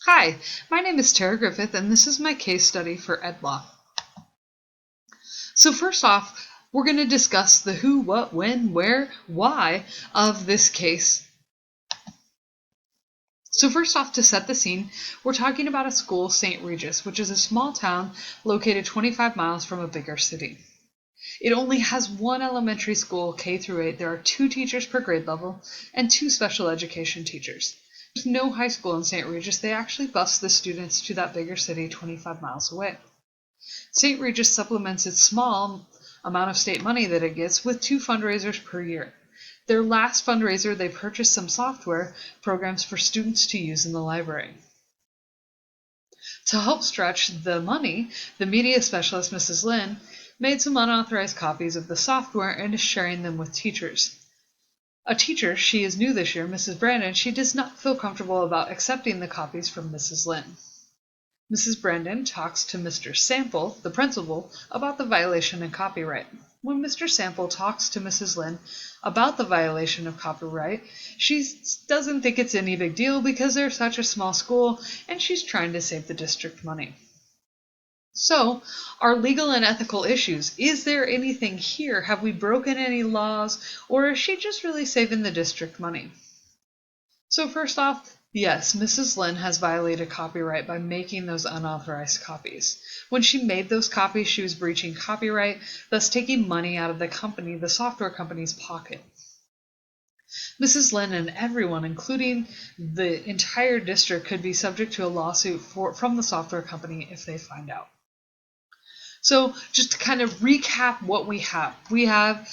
Hi, my name is Tara Griffith, and this is my case study for EdLaw. So first off, we're going to discuss the who, what, when, where, why of this case. So first off, to set the scene, we're talking about a school, St. Regis, which is a small town located 25 miles from a bigger city. It only has one elementary school, K through 8. There are 2 teachers per grade level and 2 special education teachers. There's no high school in St. Regis. They actually bus the students to that bigger city 25 miles away. St. Regis supplements its small amount of state money that it gets with 2 fundraisers per year. Their last fundraiser, they purchased some software programs for students to use in the library. To help stretch the money, the media specialist, Mrs. Lynn, made some unauthorized copies of the software and is sharing them with teachers. A teacher, she is new this year, Mrs. Brandon, she does not feel comfortable about accepting the copies from Mrs. Lynn. Mrs. Brandon talks to Mr. Sample, the principal, about the violation of copyright. When Mr. Sample talks to Mrs. Lynn about the violation of copyright, she doesn't think it's any big deal because they're such a small school and she's trying to save the district money. So, are legal and ethical issues? Is there anything here? Have we broken any laws? Or is she just really saving the district money? So first off, yes, Mrs. Lynn has violated copyright by making those unauthorized copies. When she made those copies, she was breaching copyright, thus taking money out of the software company's pocket. Mrs. Lynn and everyone, including the entire district, could be subject to a lawsuit from the software company if they find out. So just to kind of recap what we have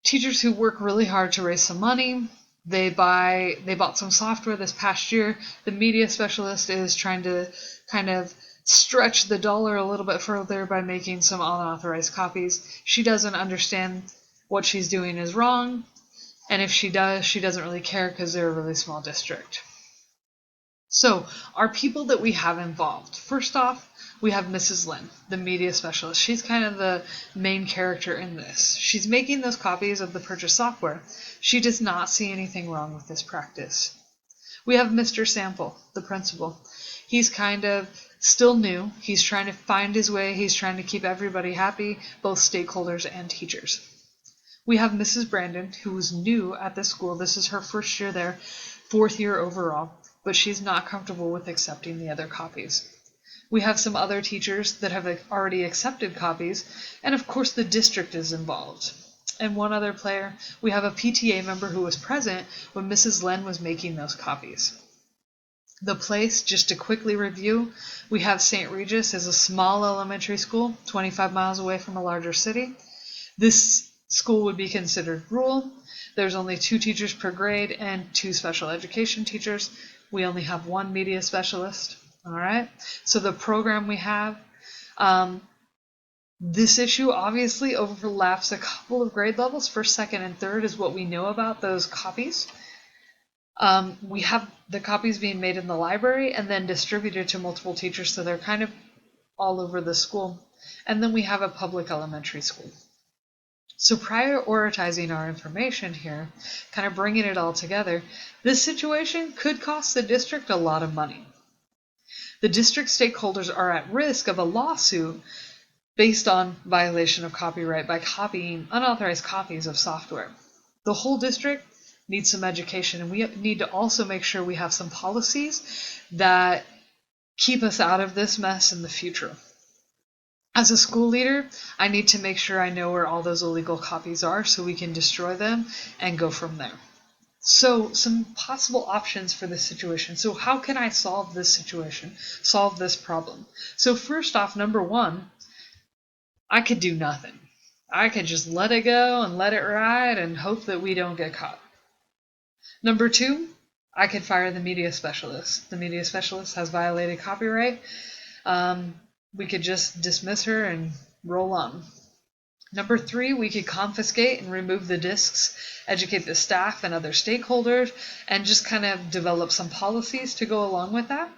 teachers who work really hard to raise some money. They bought some software this past year. The media specialist is trying to kind of stretch the dollar a little bit further by making some unauthorized copies. She doesn't understand what she's doing is wrong, and if she does, she doesn't really care because they're a really small district. So, our people that we have involved. First off, we have Mrs. Lynn, the media specialist. She's kind of the main character in this. She's making those copies of the purchased software. She does not see anything wrong with this practice. We have Mr. Sample, the principal. He's kind of still new. He's trying to find his way. He's trying to keep everybody happy, both stakeholders and teachers. We have Mrs. Brandon, who is new at the school. This is her first year there, 4th year overall, but she's not comfortable with accepting the other copies. We have some other teachers that have already accepted copies, and of course the district is involved. And one other player, we have a PTA member who was present when Mrs. Lynn was making those copies. The place, just to quickly review, we have St. Regis as a small elementary school, 25 miles away from a larger city. This school would be considered rural. There's only 2 teachers per grade and 2 special education teachers. We only have 1 media specialist. All right, so the program we have, this issue obviously overlaps a couple of grade levels. First, second, and third is what we know about those copies. We have the copies being made in the library and then distributed to multiple teachers, so they're kind of all over the school. And then we have a public elementary school. So prioritizing our information here, kind of bringing it all together, this situation could cost the district a lot of money. The district stakeholders are at risk of a lawsuit based on violation of copyright by copying unauthorized copies of software. The whole district needs some education, and we need to also make sure we have some policies that keep us out of this mess in the future. As a school leader, I need to make sure I know where all those illegal copies are so we can destroy them and go from there. So, some possible options for this situation. So how can I solve this situation, solve this problem? So first off, number 1, I could do nothing. I could just let it go and let it ride and hope that we don't get caught. Number 2, I could fire the media specialist. The media specialist has violated copyright. We could just dismiss her and roll on. Number 3, we could confiscate and remove the discs, educate the staff and other stakeholders, and just kind of develop some policies to go along with that.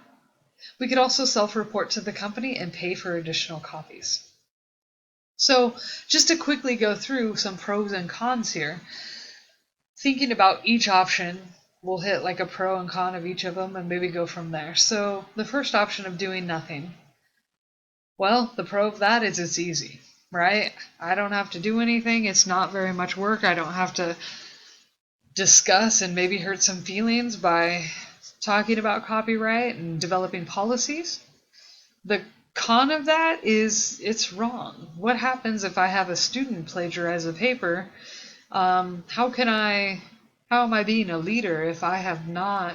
We could also self-report to the company and pay for additional copies. So just to quickly go through some pros and cons here, thinking about each option, We'll hit like a pro and con of each of them and maybe go from there. So the first option of doing nothing. Well, the pro of that is it's easy, right? I don't have to do anything. It's not very much work. I don't have to discuss and maybe hurt some feelings by talking about copyright and developing policies. The con of that is it's wrong. What happens if I have a student plagiarize a paper? How am I being a leader if I have not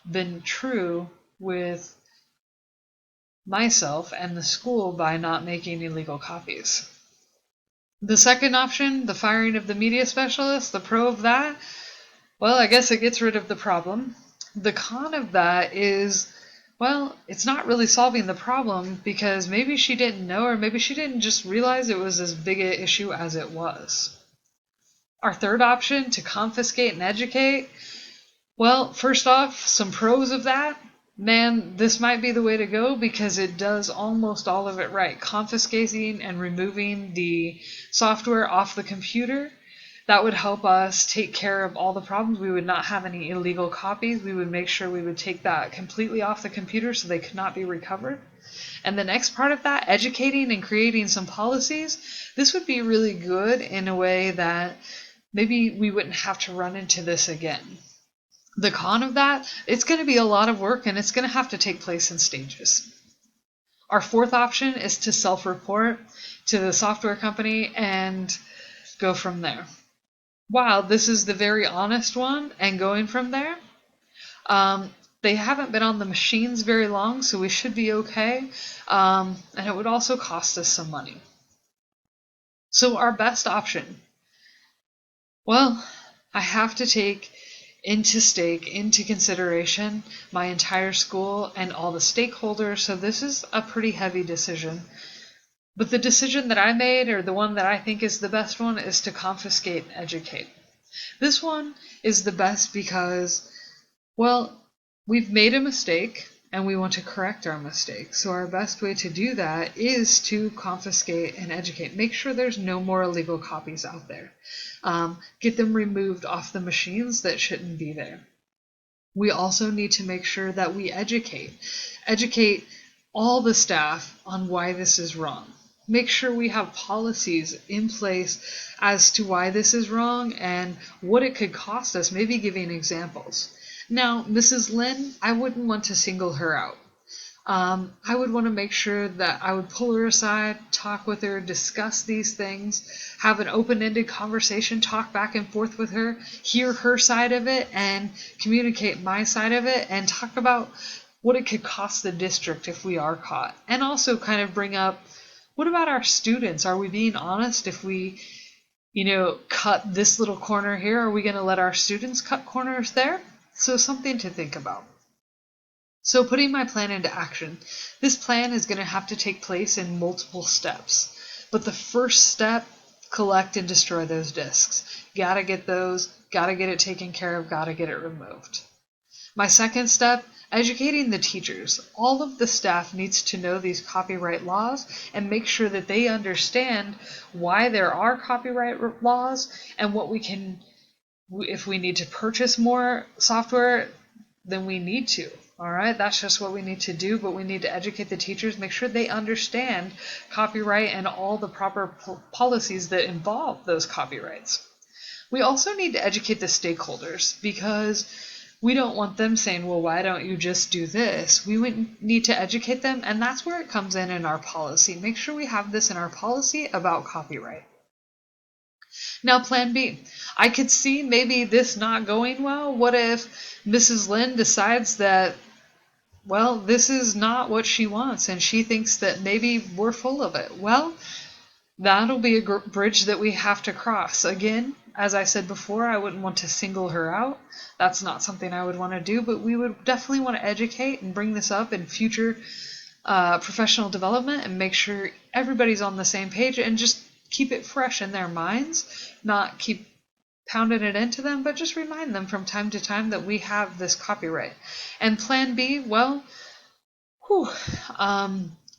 been true with myself and the school by not making illegal copies? The second option, the firing of the media specialist, the pro of that, well, I guess it gets rid of the problem. The con of that is, well, it's not really solving the problem because maybe she didn't know, or maybe she didn't just realize it was as big an issue as it was. Our third option, to confiscate and educate, well, first off, some pros of that. Man, this might be the way to go because it does almost all of it right. Confiscating and removing the software off the computer, that would help us take care of all the problems. We would not have any illegal copies. We would make sure we would take that completely off the computer so they could not be recovered. And the next part of that, educating and creating some policies, this would be really good in a way that maybe we wouldn't have to run into this again. The con of that, it's going to be a lot of work and it's going to have to take place in stages. Our fourth option is to self-report to the software company and go from there. Wow, this is the very honest one, and going from there. They haven't been on the machines very long, so we should be okay. And it would also cost us some money. So our best option, well, I have to take into consideration my entire school and all the stakeholders, so this is a pretty heavy decision. But the decision that I made, or the one that I think is the best one, is to confiscate and educate. This one is the best because, well, we've made a mistake and we want to correct our mistake. So our best way to do that is to confiscate and educate. Make sure there's no more illegal copies out there. Get them removed off the machines that shouldn't be there. We also need to make sure that we educate all the staff on why this is wrong. Make sure we have policies in place as to why this is wrong and what it could cost us, maybe giving examples. Now, Mrs. Lynn, I wouldn't want to single her out. I would want to make sure that I would pull her aside, talk with her, discuss these things, have an open-ended conversation, talk back and forth with her, hear her side of it, and communicate my side of it, and talk about what it could cost the district if we are caught. And also kind of bring up, what about our students? Are we being honest if we, cut this little corner here? Are we going to let our students cut corners there? So something to think about. So putting my plan into action. This plan is going to have to take place in multiple steps. But the first step, collect and destroy those disks. Gotta get those, gotta get it taken care of, gotta get it removed. My second step, educating the teachers. All of the staff needs to know these copyright laws and make sure that they understand why there are copyright laws and what we can, if we need to purchase more software, then we need to. All right, that's just what we need to do, but we need to educate the teachers, make sure they understand copyright and all the proper policies that involve those copyrights. We also need to educate the stakeholders because we don't want them saying, well, why don't you just do this? We would need to educate them, and that's where it comes in our policy. Make sure we have this in our policy about copyright. Now, plan B. I could see maybe this not going well. What if Mrs. Lynn decides that, well, this is not what she wants, and she thinks that maybe we're full of it? Well, that'll be a bridge that we have to cross. Again, as I said before, I wouldn't want to single her out. That's not something I would want to do, but we would definitely want to educate and bring this up in future professional development and make sure everybody's on the same page and just keep it fresh in their minds, not keep pounding it into them, but just remind them from time to time that we have this copyright. And plan B, well,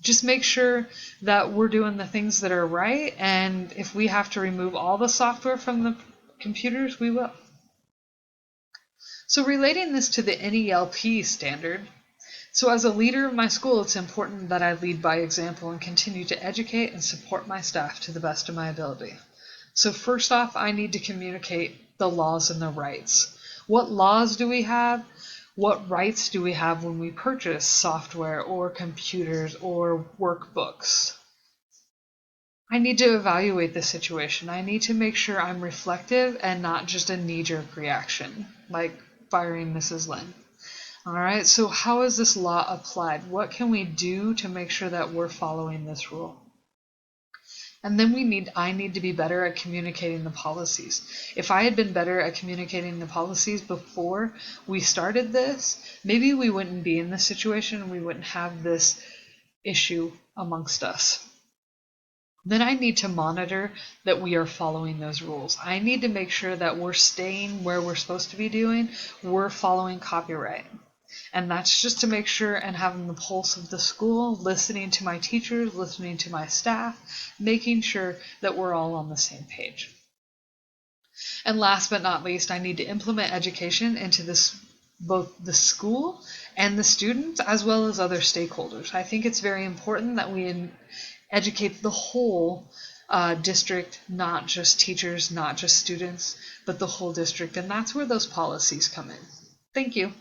just make sure that we're doing the things that are right, and if we have to remove all the software from the computers, we will. So relating this to the NELP standard, so as a leader of my school, it's important that I lead by example and continue to educate and support my staff to the best of my ability. So first off, I need to communicate the laws and the rights. What laws do we have? What rights do we have when we purchase software or computers or workbooks? I need to evaluate the situation. I need to make sure I'm reflective and not just a knee-jerk reaction, like firing Mrs. Lynn. All right, so how is this law applied? What can we do to make sure that we're following this rule? And then I need to be better at communicating the policies. If I had been better at communicating the policies before we started this, maybe we wouldn't be in this situation and we wouldn't have this issue amongst us. Then I need to monitor that we are following those rules. I need to make sure that we're staying where we're supposed to be doing. We're following copyright. And that's just to make sure and having the pulse of the school, listening to my teachers, listening to my staff, making sure that we're all on the same page. And last but not least, I need to implement education into both the school and the students as well as other stakeholders. I think it's very important that we educate the whole district, not just teachers, not just students, but the whole district. And that's where those policies come in. Thank you.